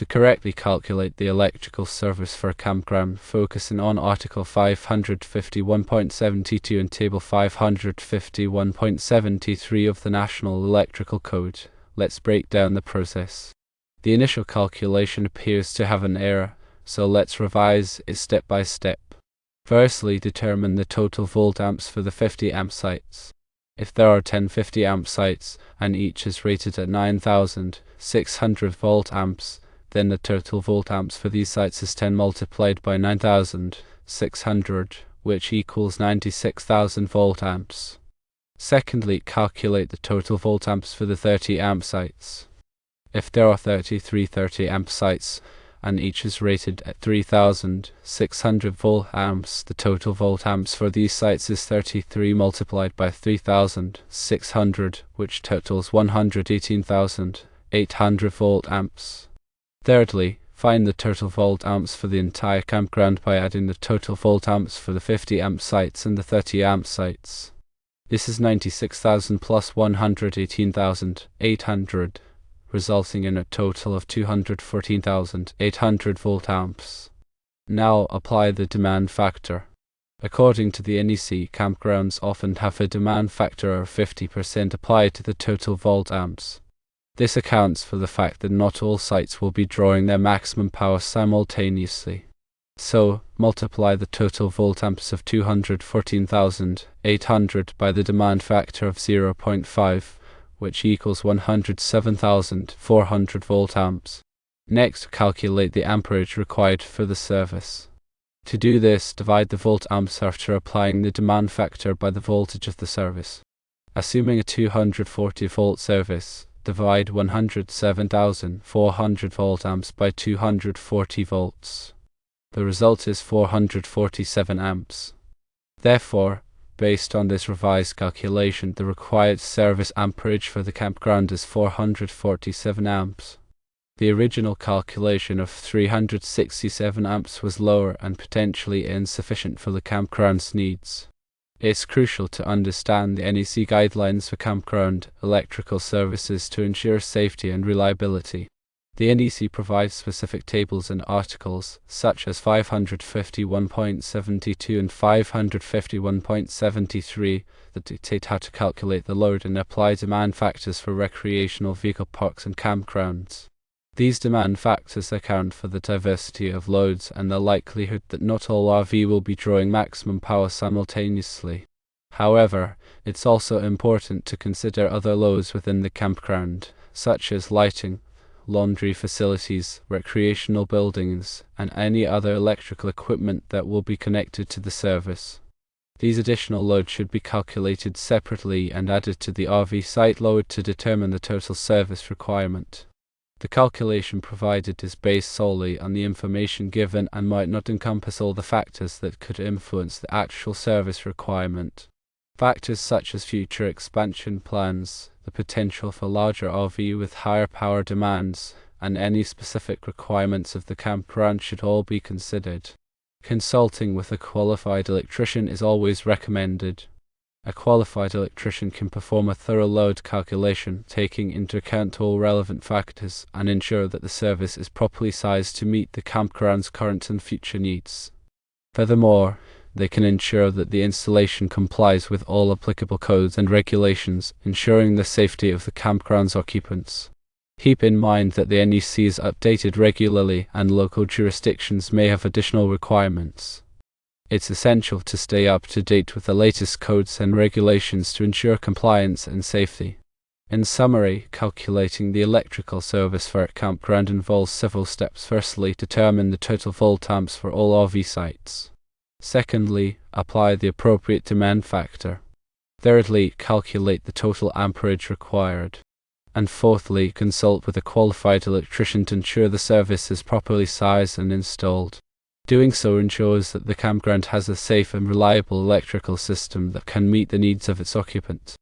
correctly calculate the electrical service for a campground, focusing on Article 551.72 and Table 551.73 of the National Electrical Code. Let's break down the process. The initial calculation appears to have an error, so let's revise it step by step. Firstly, determine the total volt amps for the 50 amp sites. If there are 10 50 amp sites and each is rated at 9,600 volt amps, then the total volt amps for these sites is 10 multiplied by 9,600, which equals 96,000 volt amps. Secondly, calculate the total volt amps for the 30 amp sites. If there are 33 30 amp sites and each is rated at 3,600 volt amps, the total volt amps for these sites is 33 multiplied by 3,600, which totals 118,800 volt amps. Thirdly, find the total volt amps for the entire campground by adding the total volt amps for the 50 amp sites and the 30 amp sites. This is 96,000 plus 118,800, resulting in a total of 214,800 volt amps. Now apply the demand factor. According to the NEC, campgrounds often have a demand factor of 50% applied to the total volt amps. This accounts for the fact that not all sites will be drawing their maximum power simultaneously. So, multiply the total volt amps of 214,800 by the demand factor of 0.5, which equals 107,400 volt amps. Next, calculate the amperage required for the service. To do this, divide the volt amps after applying the demand factor by the voltage of the service. Assuming a 240 volt service, divide 107,400 volt amps by 240 volts. The result is 447 amps. Therefore, based on this revised calculation, the required service amperage for the campground is 447 amps. The original calculation of 367 amps was lower and potentially insufficient for the campground's needs. It's crucial to understand the NEC guidelines for campground electrical services to ensure safety and reliability. The NEC provides specific tables and articles, such as 551.72 and 551.73, that dictate how to calculate the load and apply demand factors for recreational vehicle parks and campgrounds. These demand factors account for the diversity of loads and the likelihood that not all RV will be drawing maximum power simultaneously. However, it's also important to consider other loads within the campground, such as lighting, laundry facilities, recreational buildings, and any other electrical equipment that will be connected to the service. These additional loads should be calculated separately and added to the RV site load to determine the total service requirement. The calculation provided is based solely on the information given and might not encompass all the factors that could influence the actual service requirement. Factors such as future expansion plans, the potential for larger RV with higher power demands, and any specific requirements of the campground should all be considered. Consulting with a qualified electrician is always recommended. A qualified electrician can perform a thorough load calculation, taking into account all relevant factors, and ensure that the service is properly sized to meet the campground's current and future needs. Furthermore, they can ensure that the installation complies with all applicable codes and regulations, ensuring the safety of the campground's occupants. Keep in mind that the NEC is updated regularly and local jurisdictions may have additional requirements. It's essential to stay up to date with the latest codes and regulations to ensure compliance and safety. In summary, calculating the electrical service for a campground involves several steps. Firstly, determine the total volt amps for all RV sites. Secondly, apply the appropriate demand factor. Thirdly, calculate the total amperage required. And fourthly, consult with a qualified electrician to ensure the service is properly sized and installed. Doing so ensures that the campground has a safe and reliable electrical system that can meet the needs of its occupants.